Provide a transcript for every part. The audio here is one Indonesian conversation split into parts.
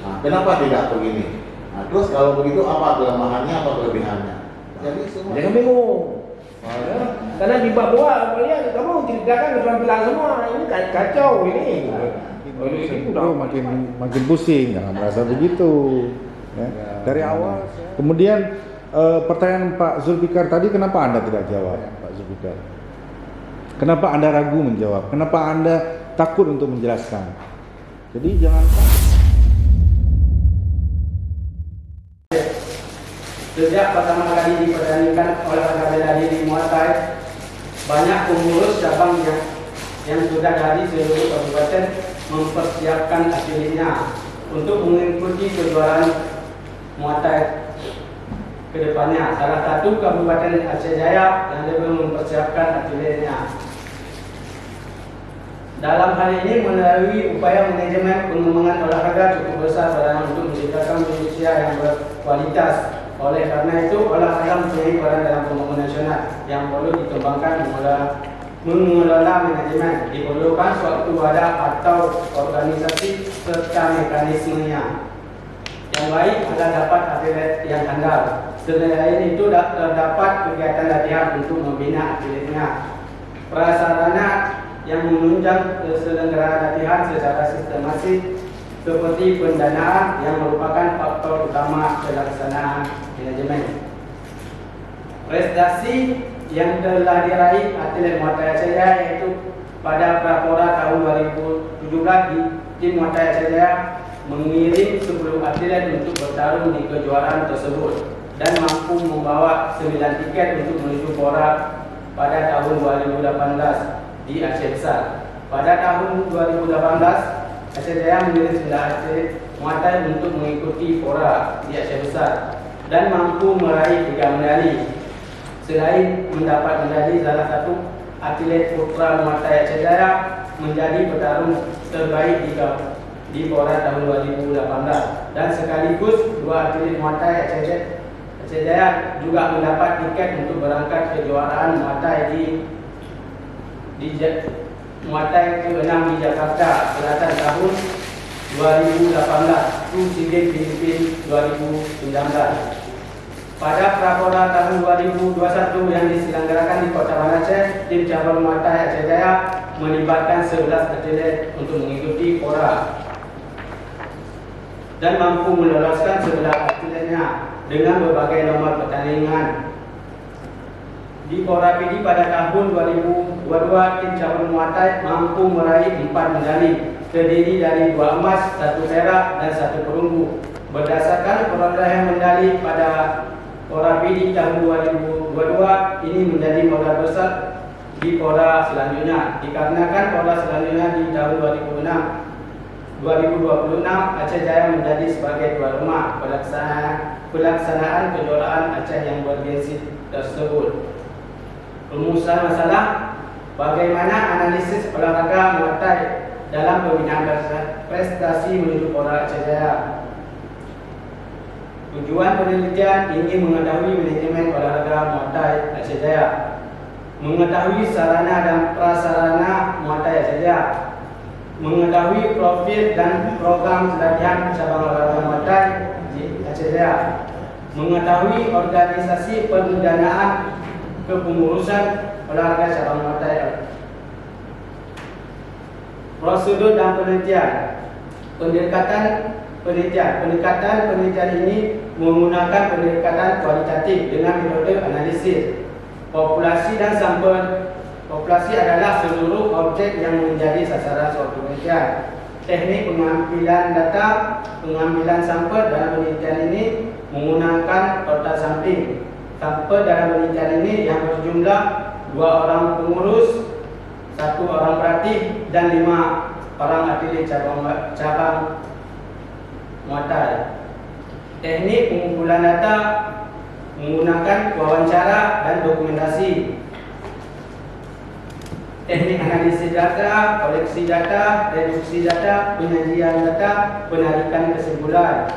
Nah, kenapa tidak begini? Nah, terus kalau begitu apa kelemahannya, apa kelebihannya? Jadi semua. Jangan bingung. Karena di bawah lihat kamu ceritakan keterampilan semua, ini kacau ini. Itu makin pusing, jangan merasa begitu. Ya. Dari awal. Kemudian pertanyaan Pak Zulfikar tadi, kenapa Anda tidak jawab, Pak Zulfikar? Kenapa Anda ragu menjawab? Kenapa Anda takut untuk menjelaskan? Jadi jangan. Sejak pertama kali dipertandingkan olahraga bela diri Muay Thai, banyak pengurus cabang yang sudah dari seluruh kabupaten mempersiapkan atletnya untuk mengikuti kejuaraan Muay Thai ke depannya. Salah satu Kabupaten Aceh Jaya yang lebih mempersiapkan atletnya. Dalam hal ini melalui upaya manajemen pengembangan olahraga cukup besar peranan untuk menciptakan manusia yang berkualitas. Oleh karena itu, olahraga mempunyai peran dalam pembangunan nasional yang perlu dikembangkan mengelola manajemen. Diperlukan suatu wadah atau organisasi serta mekanismenya yang baik agar dapat atlet yang handal. Selain itu, terdapat kegiatan latihan untuk membina atletnya. Prasarana yang menunjang keselenggaraan latihan secara sistematis seperti pendanaan yang merupakan faktor utama pelaksanaan manajemen. Prestasi yang telah diraih atlet Muay Thai Aceh Jaya yaitu pada Prapora tahun 2017 di tim Muay Thai Aceh Jaya mengirim 10 atlet untuk bertarung di kejuaraan tersebut dan mampu membawa 9 tiket untuk menuju Pora pada tahun 2018 di Aceh Besar. Pada tahun 2018 Aceh Jaya mengirim 9 atlet Muay Thai untuk mengikuti Pora di Aceh Besar dan mampu meraih 3 medali. Selain mendapat medali, salah satu atlet putra Muay Thai Aceh Jaya menjadi petarung terbaik di Pora tahun 2018 dan sekaligus 2 atlet Muay Thai Aceh Jaya juga mendapat tiket untuk berangkat kejuaraan Muay Thai di Muay Thai ke-6 di Jakarta Selatan tahun 2018 to SEA Games Filipina 2019. Pada Prapora tahun 2021 yang diselenggarakan di Kota Banda Aceh, tim cabang Muay Thai Aceh Jaya melibatkan 11 atlet untuk mengikuti Pora dan mampu meloloskan 11 atletnya dengan berbagai nomor pertandingan. Di Pora PD pada tahun 2022, tim cabang Muay Thai mampu meraih 4 medali, terdiri dari 2 emas, 1 perak dan 1 perunggu. Berdasarkan perolehan medali pada Pora PD tahun 2022, ini menjadi modal besar di Pora selanjutnya. Dikarenakan Pora selanjutnya di tahun 2026 Aceh Jaya menjadi sebagai tuan rumah pelaksanaan kejuaraan Aceh yang bergengsi tersebut. Rumusan masalah: bagaimana analisis olahraga Muay Thai dalam pembinaan prestasi menuju Pora Aceh Jaya. Tujuan penelitian ingin mengetahui manajemen olahraga Muay Thai Aceh Jaya, mengetahui sarana dan prasarana Muay Thai Aceh Jaya, mengetahui profil dan program latihan cabang olahraga Muay Thai di Aceh Jaya, mengetahui organisasi pendanaan kepengurusan olahraga cabang Muay Thai. Prosedur dan penelitian. Pendekatan penelitian ini menggunakan pendekatan kualitatif dengan metode analisis populasi dan sampel. Populasi adalah seluruh objek yang menjadi sasaran suatu penelitian. Teknik pengambilan data, pengambilan sampel dalam penelitian ini menggunakan kotak sampling. Sampel dalam penelitian ini yang berjumlah 2 orang pengurus, 1 orang pelatih dan 5 orang atlet cabang Muay Thai. Teknik pengumpulan data menggunakan wawancara dan dokumentasi. Teknik analisis data, koleksi data, reduksi data, penyajian data, penarikan kesimpulan.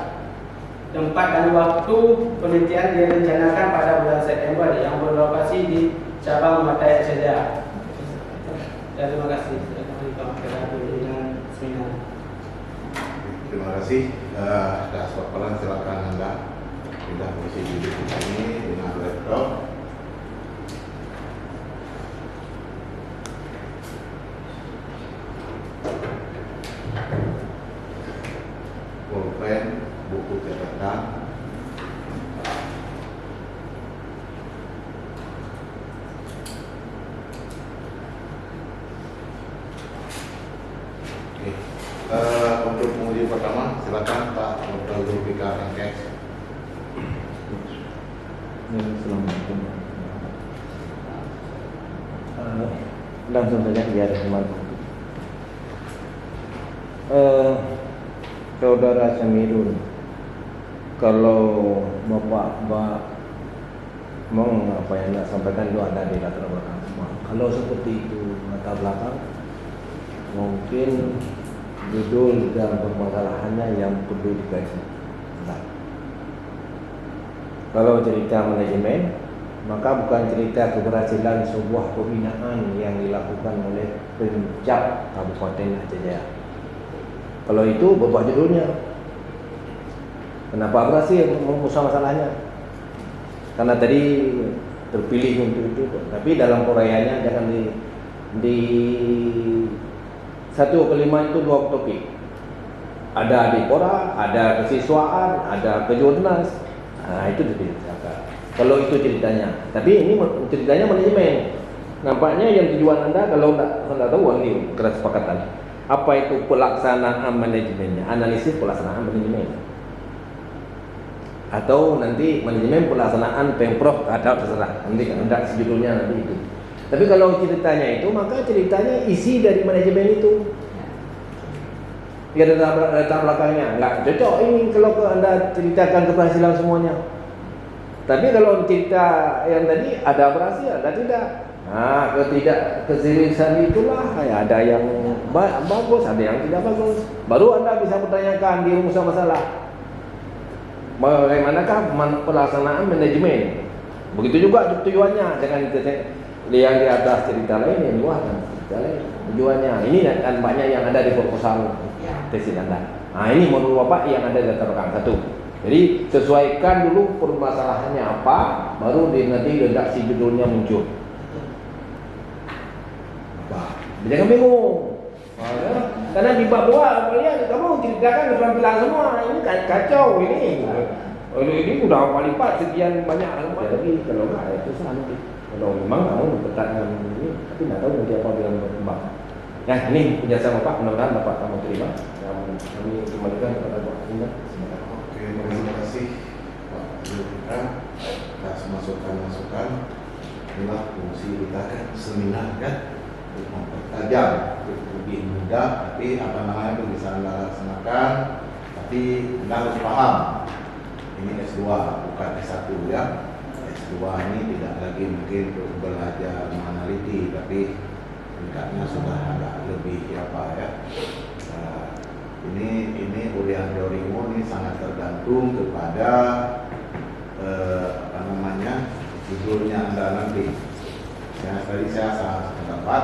Tempat dan waktu penelitian direncanakan pada bulan September yang berlokasi di cabang Muay Thai Aceh Jaya. Terima kasih. Terima kasih. Das Paparan silakan Anda pindah posisi duduk di sini dengan laptop. Pulpen, buku catatan. Oke. Untuk penguji pertama, silakan Pak Dr. Zulfikar MKS. Assalamualaikum. Langsung saja biar teman-teman. Saudara Samirul, kalau Bapak apa yang nak sampaikan itu ada di latar belakang semua. Kalau seperti itu latar belakang, mungkin judul dan permasalahannya yang perlu dikaji. Nah, kalau cerita manajemen, maka bukan cerita keberhasilan sebuah pembinaan yang dilakukan oleh Pemcap Kabupaten Aceh Jaya. Kalau itu berubah judulnya. Kenapa berhasil memutuskan masalahnya? Karena tadi terpilih untuk itu. Tapi dalam uraiannya jangan di 1 ke 5 itu 2 topik. Ada adipora, ada kesiswaan, ada kejurnas. Nah, itu diceritakan. Kalau itu ceritanya. Tapi ini ceritanya manajemen. Nampaknya yang tujuan Anda kalau Anda tahu ini kesepakatan. Apa itu pelaksanaan manajemennya? Analisis pelaksanaan manajemen. Atau nanti manajemen pelaksanaan Pemprov atau terserah. Nanti ada judulnya nanti itu. Tapi kalau ceritanya itu, maka ceritanya isi dari manajemen itu. Ya data belakangnya enggak cocok ini kalau Anda ceritakan keberhasilan semuanya. Tapi kalau cerita yang tadi ada berhasil, ada tidak. Nah, keseriusan itulah ya, ada yang bagus, ada yang tidak bagus. Baru Anda bisa bertanyakan di rumusan masalah. Bagaimanakah pelaksanaan manajemen? Begitu juga tujuannya. Jangan yang di atas cerita lain, yang di bawah cerita lain. Tujuannya ini dan banyak yang ada di proposal tesis Anda. Nah, ini menurut Bapak yang ada di latar belakang 1. Jadi sesuaikan dulu permasalahannya apa, baru nanti redaksi judulnya muncul. Jangan bingung. Karena di bab 2 kalian kamu ceritakan keterampilan semua. Ini kacau ini. Ini udah paling 4 sekian banyak halaman. Tapi kalau enggak itu salah nanti. Kalau memang kamu bertanya ini, tapi tidak tahu nanti apa bilang berkembang. Nah, ini penjelasan Bapak, mudah-mudahan Bapak kamu terima. Kami kembalikan kepada Bapak. Oke, terima kasih Pak Zulfikar atas masukan-masukan. Inilah fungsi kita kan seminar kan, untuk mempertajam, untuk lebih mudah. Tapi apa namanya itu bisa Anda laksanakan. Tapi Anda harus paham, ini S2 bukan S1 ya. S2 ini tidak lagi mungkin untuk belajar meneliti, tapi tingkatnya sudah agak lebih apa ya. Ini urian teorimu ini sangat tergantung kepada apa namanya judulnya Anda nanti. Ya, tadi saya sangat pendapat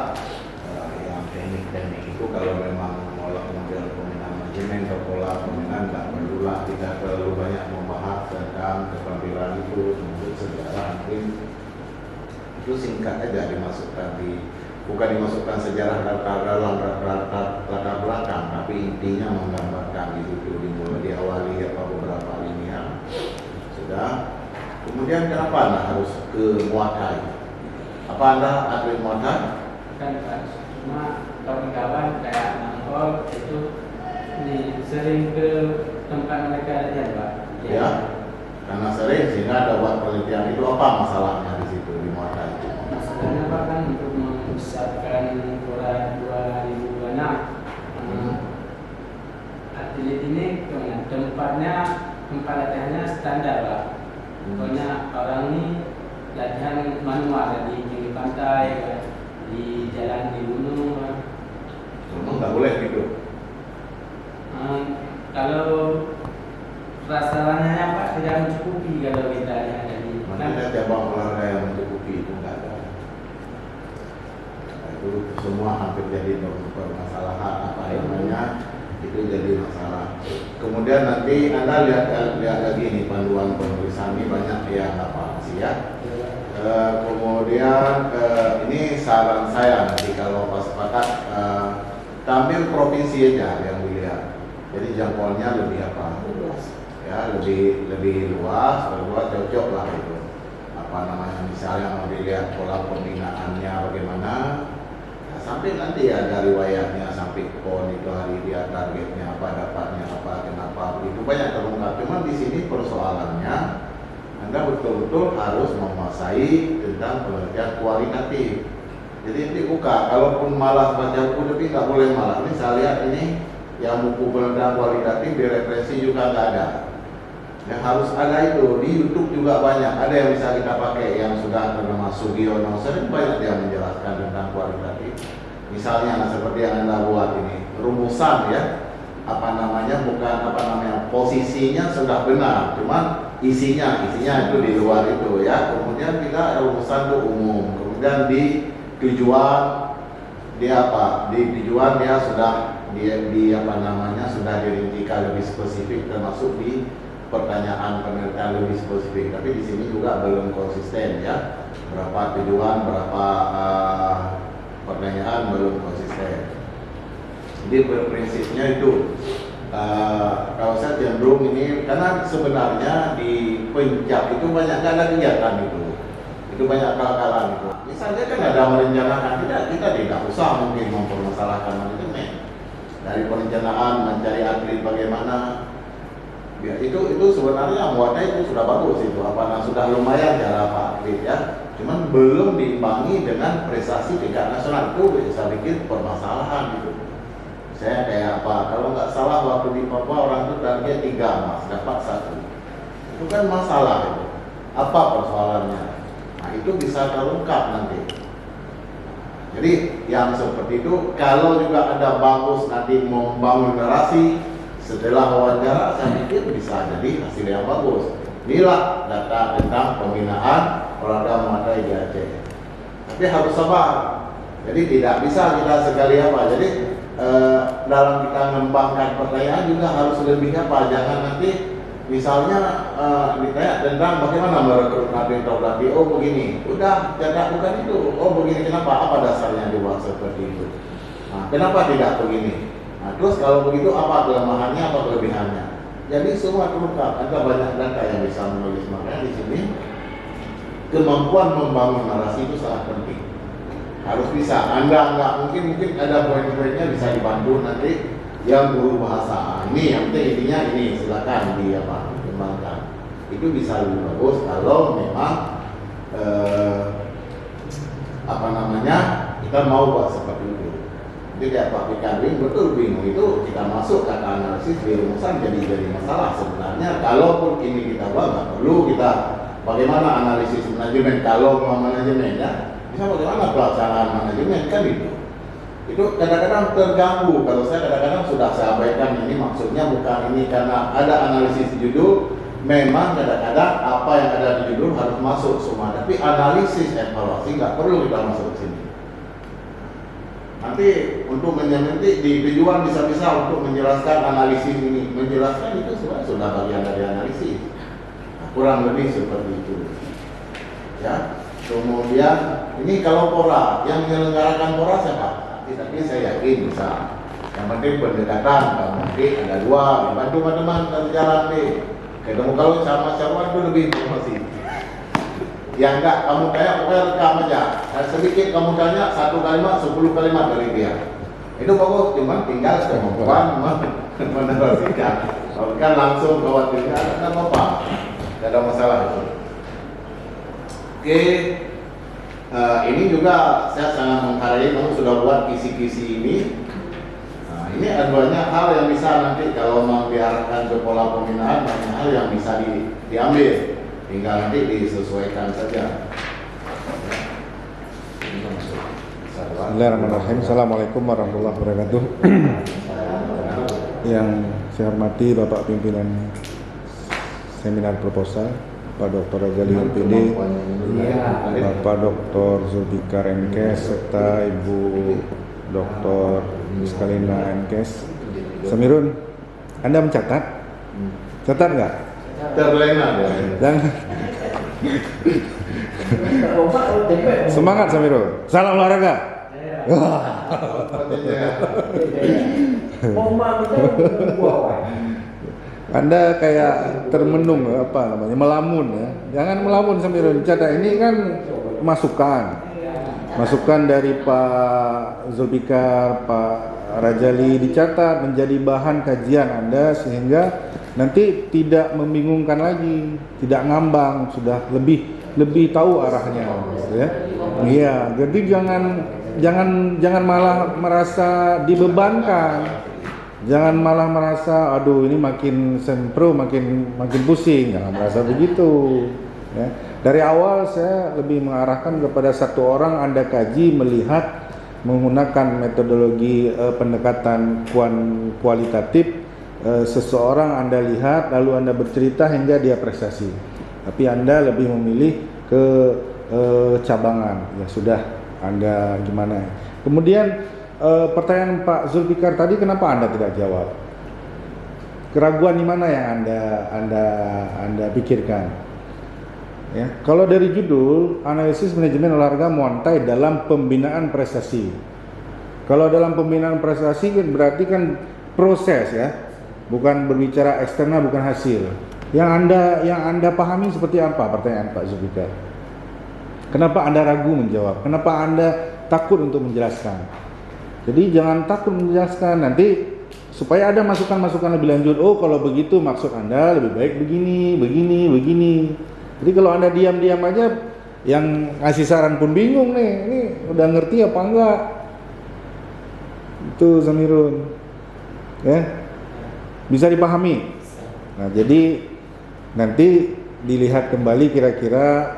yang teknik-teknik itu kalau memang mengolah model peminat manajemen atau pola peminat tidak perlulah tidak terlalu banyak membahas tentang keterampilan itu untuk sejarah mungkin itu singkat aja dimasukkan bukan dimasukkan sejarah dalam latar belakang, tapi intinya menggambarkan itu dimulai diawali apa beberapa linear sudah. Kemudian kenapa Anda harus ke Muatai? Apa Anda atlet Muatai? Kan cuma kawan-kawan kayak Nangkol itu sering ke tempat mereka lihat Pak. Ya, karena sering sehingga ada buat penelitian itu apa masalahnya di situ di Muatai itu? Masalahnya Pak kan untuk membesarkan Quran 2026 atlet ini tempat latihannya standar Pak. Pokoknya orang ini latihan manual di pinggir pantai, di jalan di gunung. Memang nggak boleh gitu. Kalau rasanya Pak tidak mencukupi kalau kita lihat dari Makanya cabang olahraga yang mencukupi itu nggak ada. Nah, itu semua hampir jadi permasalahan apa namanya itu jadi masalah. Kemudian nanti Anda lihat lagi nih panduan penulisan ini banyak yang apa sih ya. Kemudian ini saran saya nanti kalau pas sepakat tampil provinsi aja yang dilihat. Jadi jangkauannya lebih apa? Ya lebih luas, cocok lah itu. Apa namanya misalnya mau dilihat pola pembinaannya bagaimana. Sampai nanti ada riwayatnya sampai PON itu hari dia targetnya apa, dapatnya apa, kenapa itu banyak terungkap. Cuma di sini persoalannya Anda betul-betul harus menguasai tentang penelitian kualitatif. Jadi nanti buka, kalaupun malas baca buku tapi nggak boleh malas. Ini saya lihat ini yang buku penelitian kualitatif di referensi juga nggak ada. Yang harus ada itu di YouTube juga banyak. Ada yang bisa kita pakai yang sudah bernama Sugiono, sering banyak dia menjelaskan tentang kualitatif. Misalnya seperti yang Anda buat ini, rumusan ya, apa namanya bukan apa namanya posisinya sudah benar, cuman isinya itu di luar itu ya. Kemudian kita rumusan itu umum. Kemudian di tujuan dia apa? Di tujuan dia sudah di apa namanya sudah dirincikan lebih spesifik termasuk di pertanyaan penelitian lebih spesifik, tapi di sini juga belum konsisten ya. Berapa tujuan, berapa pertanyaan belum konsisten. Jadi prinsipnya itu kalau saya cenderung ini karena sebenarnya di Pencap itu banyak ada kegiatan itu banyak kal-kalan itu. Misalnya kan ada merencanakan kita tidak usah mungkin mempermasalahkan manajemen dari perencanaan mencari atlet bagaimana. Ya, itu sebenarnya muatnya itu sudah bagus itu sudah lumayan cara Pak atlet ya. Cuman belum diimbangi dengan prestasi tingkat nasional itu saya pikir permasalahan gitu. Saya kayak apa? Kalau nggak salah waktu di Papua orang itu target 3 emas dapat 1. Itu kan masalah itu. Apa persoalannya? Nah itu bisa terungkap nanti. Jadi yang seperti itu kalau juga ada bagus nanti membangun narasi setelah wawancara saya pikir bisa jadi hasil yang bagus. Inilah data tentang pembinaan olahraga muay thai di Aceh. Tapi harus sabar. Jadi tidak bisa kita sekali apa. Jadi dalam kita mengembangkan pertanyaan juga harus lebih apa. Jangan nanti misalnya ditanya tentang bagaimana merekrut atlet atau pelatih. Oh begini. Udah catat bukan itu. Oh begini kenapa? Apa dasarnya dibuat seperti itu? Nah, kenapa tidak begini? Nah, terus kalau begitu apa kelemahannya, apa kelebihannya? Jadi semua terungkap. Ada banyak data yang bisa menulis. Makanya di sini kemampuan membangun narasi itu sangat penting. Harus bisa. Anda nggak mungkin ada poin-poinnya bisa dibantu nanti yang guru bahasa. Ini yang penting intinya ini silakan dikembangkan. Itu bisa lebih bagus kalau memang kita mau buat seperti itu. Jadi kayak Pak Fikardin betul bingung itu kita masuk kata analisis di rumusan jadi masalah sebenarnya. Kalaupun ini kita buat nggak perlu kita bagaimana analisis manajemen kalau mau manajemen ya bisa bagaimana pelaksanaan manajemen kan itu kadang-kadang terganggu. Kalau saya kadang-kadang sudah saya sampaikan ini maksudnya bukan ini karena ada analisis judul. Memang kadang-kadang apa yang ada di judul harus masuk semua, tapi analisis evaluasi nggak perlu kita masuk ke sini. Nanti untuk menyementik di tujuan bisa-bisa untuk menjelaskan analisis ini, menjelaskan itu sebenarnya sudah bagian dari analisis. Nah, kurang lebih seperti itu. Ya, kemudian ini kalau pora yang menyelenggarakan pora siapa? Tapi saya yakin bisa. Yang penting pendekatan, mungkin ada 2, bantu teman-teman dari jalan deh. Ketemu kalau sama-sama itu lebih informasi. Yang enggak kamu tanya pokoknya rekam aja. Sedikit kamu tanya 1 kalimat 10 kalimat dari dia. Itu bagus, cuman tinggal kemampuan menarasikan. Kalau kan langsung khawatirnya ada apa-apa. Tidak ada masalah itu. Oke. Ini juga saya sangat menghargai kamu sudah buat kisi-kisi ini. Ini ada banyak hal yang bisa nanti kalau mau diarahkan ke pola pembinaan, banyak hal yang bisa diambil, tinggal nanti disesuaikan saja. Bismillahirrahmanirrahim. Assalamualaikum warahmatullahi wabarakatuh. Yang saya hormati Bapak Pimpinan Seminar Proposal, Pak Dr. Ghazali MPD, Bapak Dr. Zulfikar MKes, serta Ibu Dr. Miskalina MKes. Samirun, Anda mencatat Catat nggak? Terlena ya. Dan semangat Samirul. Salam olahraga. Wah. Anda kayak termenung apa namanya, melamun ya. Jangan melamun Samirul. Catat, ini kan masukan dari Pak Zulfikar, Pak Rajali, dicatat menjadi bahan kajian Anda sehingga nanti tidak membingungkan lagi, tidak ngambang, sudah lebih tahu arahnya, gitu ya. Iya, jadi jangan malah merasa dibebankan. Jangan malah merasa aduh ini makin sempro, makin pusing. Jangan merasa begitu, ya. Dari awal saya lebih mengarahkan kepada satu orang Anda kaji, melihat menggunakan metodologi pendekatan kualitatif. Seseorang Anda lihat lalu Anda bercerita hingga dia prestasi. Tapi Anda lebih memilih ke cabangan. Ya sudah, Anda gimana? Kemudian pertanyaan Pak Zulfikar tadi, kenapa Anda tidak jawab? Keraguan di mana yang Anda pikirkan? Ya, kalau dari judul analisis manajemen olahraga Muay Thai dalam pembinaan prestasi. Kalau dalam pembinaan prestasi kan berarti kan proses ya. Bukan berbicara eksternal, bukan hasil. Yang anda pahami seperti apa pertanyaan Pak Zulfikar? Kenapa Anda ragu menjawab? Kenapa Anda takut untuk menjelaskan? Jadi jangan takut menjelaskan, nanti supaya ada masukan-masukan lebih lanjut. Oh, kalau begitu maksud Anda lebih baik begini. Jadi kalau Anda diam-diam aja, yang ngasih saran pun bingung nih. Ini udah ngerti apa enggak? Itu Samirun. Ya. Bisa dipahami. Nah, jadi nanti dilihat kembali kira-kira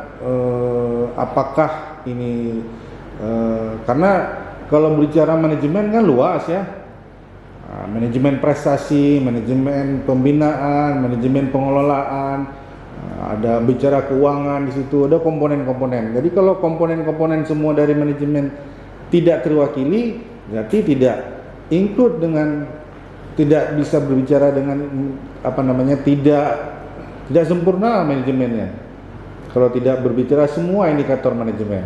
apakah ini karena kalau berbicara manajemen kan luas ya. Manajemen prestasi, manajemen pembinaan, manajemen pengelolaan, ada bicara keuangan di situ, ada komponen-komponen. Jadi kalau komponen-komponen semua dari manajemen tidak terwakili, berarti tidak include dengan, tidak bisa berbicara dengan tidak sempurna manajemennya kalau tidak berbicara semua indikator manajemen,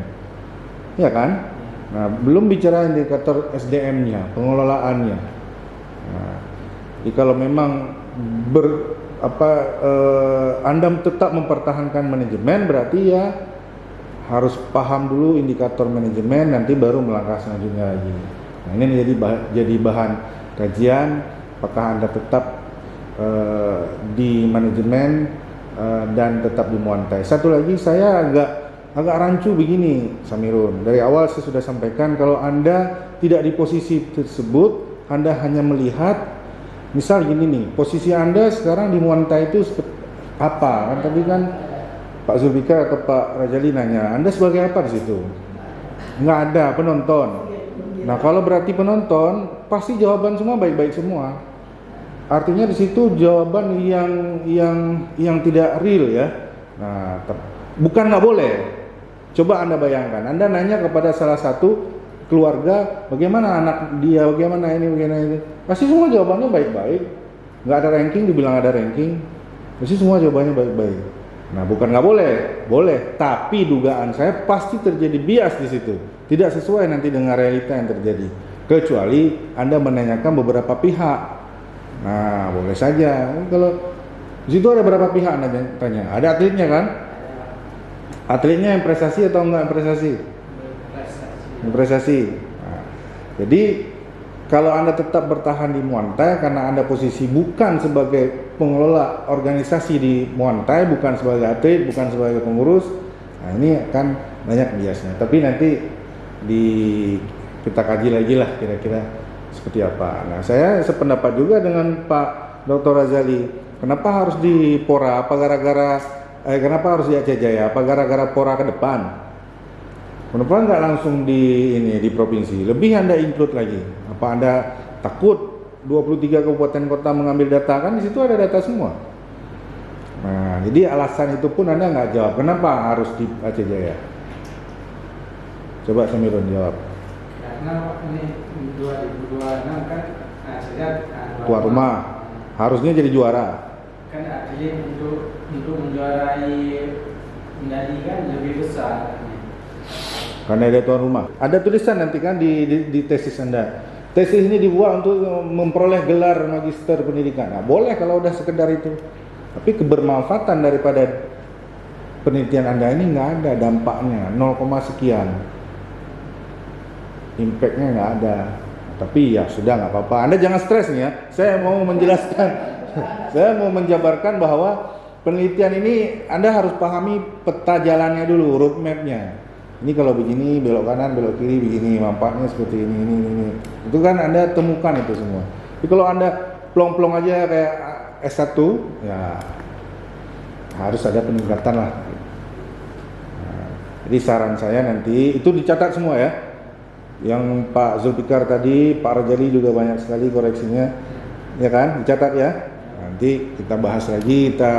ya kan? Nah, belum bicara indikator SDM-nya, pengelolaannya. Nah, jadi kalau memang Anda tetap mempertahankan manajemen, berarti ya harus paham dulu indikator manajemen, nanti baru melangkah selanjutnya lagi. Nah, ini jadi bahan kajian. Apakah Anda tetap di manajemen dan tetap di Muay Thai? Satu lagi, saya agak rancu begini, Samirun. Dari awal saya sudah sampaikan, kalau Anda tidak di posisi tersebut, Anda hanya melihat, misal gini nih, posisi Anda sekarang di Muay Thai itu apa? Kan tadi kan Pak Zulfikar atau Pak Rajali nanya, Anda sebagai apa di situ? Nggak ada penonton. Nah, kalau berarti penonton, pasti jawaban semua baik-baik semua. Artinya di situ jawaban yang tidak real ya. Nah, bukan nggak boleh. Coba Anda bayangkan, Anda nanya kepada salah satu keluarga, bagaimana anak dia, bagaimana ini, bagaimana itu. Pasti semua jawabannya baik-baik. Nggak ada ranking, dibilang ada ranking. Pasti semua jawabannya baik-baik. Nah, bukan nggak boleh, boleh. Tapi dugaan saya pasti terjadi bias di situ. Tidak sesuai nanti dengan realita yang terjadi. Kecuali Anda menanyakan beberapa pihak. Nah, boleh saja. Kalau di situ ada berapa pihak Anda tanya? Ada atletnya kan? Atletnya yang prestasi atau enggak prestasi? Prestasi. Nah, jadi kalau Anda tetap bertahan di Muay Thai karena Anda posisi bukan sebagai pengelola organisasi di Muay Thai, bukan sebagai atlet, bukan sebagai pengurus, nah ini akan banyak biasnya. Tapi nanti kita kaji lagi lah kira-kira seperti apa. Nah, saya sependapat juga dengan Pak Dr. Rajali. Kenapa harus di Pora? Apa kenapa harus di Aceh Jaya? Apa gara-gara Pora ke depan? Kenapa nggak langsung di provinsi? Lebih Anda include lagi. Apa Anda takut 23 kabupaten kota mengambil data? Kan di situ ada data semua. Nah, jadi alasan itu pun Anda nggak jawab. Kenapa harus di Aceh Jaya? Coba Samirun jawab. Karena ini 2026 kan saya Tuan rumah harusnya jadi juara. kan atlet untuk menjuarai medali kan lebih besar. Karena dia tuan rumah. Ada tulisan nanti kan di tesis Anda. Tesis ini dibuat untuk memperoleh gelar magister pendidikan. Nah, boleh kalau udah sekedar itu. Tapi kebermanfaatan daripada penelitian Anda ini nggak ada dampaknya, 0, sekian. Impactnya nggak ada. Tapi ya sudah nggak apa-apa. Anda jangan stres nih ya. Saya mau menjelaskan, saya mau menjabarkan bahwa penelitian ini Anda harus pahami peta jalannya dulu, roadmap-nya. Ini kalau begini, belok kanan, belok kiri, begini, manfaatnya seperti ini. Itu kan Anda temukan itu semua. Tapi kalau Anda plong-plong aja kayak S1, ya harus ada peningkatan lah. Nah, jadi saran saya nanti, itu dicatat semua ya. Yang Pak Zulfikar tadi, Pak Rajali juga banyak sekali koreksinya. Ya kan, dicatat ya. Nanti kita bahas lagi, kita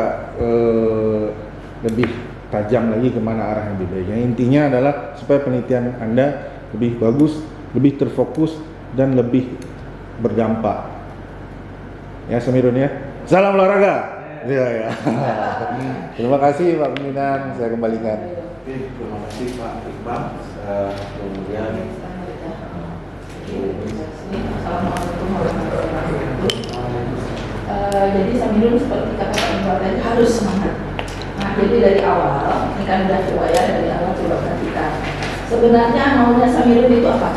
lebih tajam lagi kemana arah yang lebih baik. Intinya adalah supaya penelitian Anda lebih bagus, lebih terfokus, dan lebih berdampak. Ya, Samirun ya. Salam olahraga. Ya. Terima kasih Pak Pimpinan, saya kembalikan. Oke, terima kasih Pak Iqbal. Kemudian Assalamualaikum warahmatullahi wabarakatuh. Jadi Samirun seperti kata Pak Iqbal tadi harus semangat. Nah, jadi dari awal, ini kan udah coba ya, dari awal coba perhatikan. Sebenarnya maunya Samirun itu apa?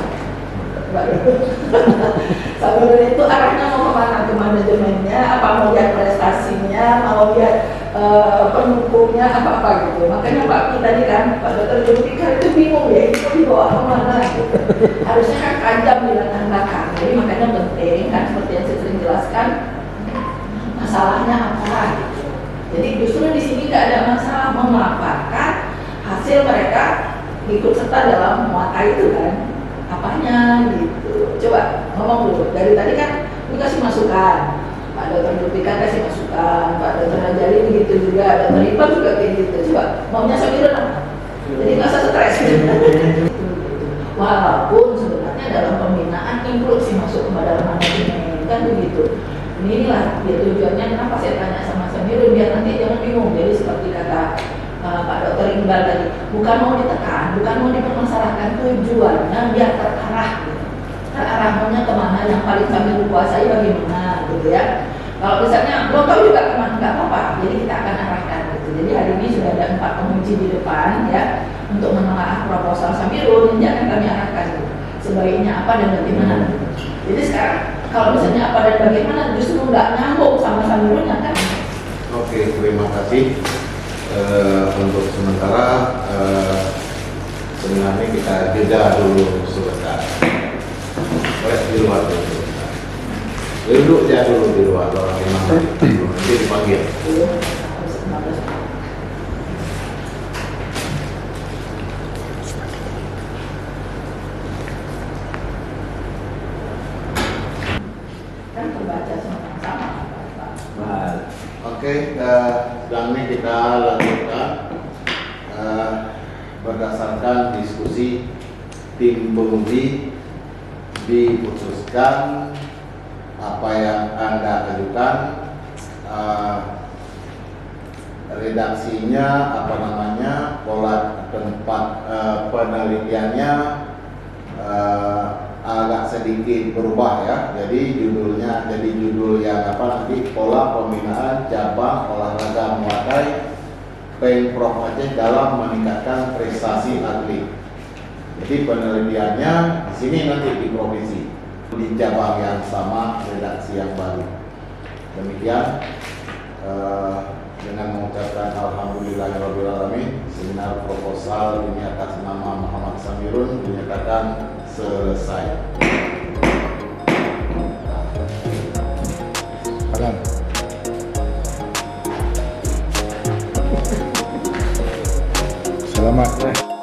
Samirun itu arahnya mau kemana? Ke manajemennya, apa mau lihat prestasinya, mau lihat pendukungnya, apa-apa gitu. Makanya Pak Pi tadi kan, Pak Dr. Zulfikar itu bingung ya, itu dibawa kemana gitu. Harusnya kan tajam di latar belakang. Jadi makanya penting kan, seperti yang saya sering jelaskan, masalahnya apa gitu. Jadi justru di sini tidak ada masalah memaparkan hasil mereka ikut serta dalam muata itu kan, apanya gitu. Coba ngomong dulu. Dari tadi kan dikasih masukan, Pak Dr. Zulfikar kasih masukan, Pak Dr. Rajali begitu juga, Dr. Iqbal juga kayak gitu. Coba maunya Samirun apa? Jadi nggak usah stres. Walaupun sebenarnya dalam pembinaan inklusi masuk kepada manajemen kan begitu. Inilah ya tujuannya, kenapa saya tanya sama Samirun, biar nanti jangan bingung. Jadi seperti kata Pak Dr. Iqbal tadi, bukan mau ditekan, bukan mau dipermasalahkan, tujuannya biar terarah gitu. Terarah maunya kemana, yang paling kami kuasai bagaimana gitu ya. Kalau misalnya belum tahu juga kemana, nggak apa-apa, jadi kita akan arahkan gitu. Jadi hari ini sudah ada 4 penguji di depan ya, untuk menelaah proposal Samirun, yang akan kami arahkan gitu. Sebaiknya apa dan bagaimana gitu. Jadi sekarang kalau misalnya apa dan bagaimana justru nggak nyambung sama Samirunnya kan. Oke, terima kasih. Untuk sementara sebenarnya kita jeda dulu sebentar. Boleh di luar dulu. Duduk aja dulu di luar, kalau memang nanti dipanggil. Oke, sekarang ini kita lanjutkan berdasarkan diskusi tim penguji diputuskan apa yang Anda ajukan, redaksinya apa namanya, pola tempat penelitiannya agak sedikit berubah ya. Jadi judulnya jadi judul yang apa nanti, pola pembinaan cabang olahraga Muay Pemprov Aceh dalam meningkatkan prestasi atlet. Jadi penelitiannya di sini nanti di provinsi, di cabang yang sama, redaksi yang baru. Demikian dengan mengucapkan alhamdulillahirabbil alamin, seminar proposal ini atas nama Muhammad Samirun dinyatakan selesai. Selamat.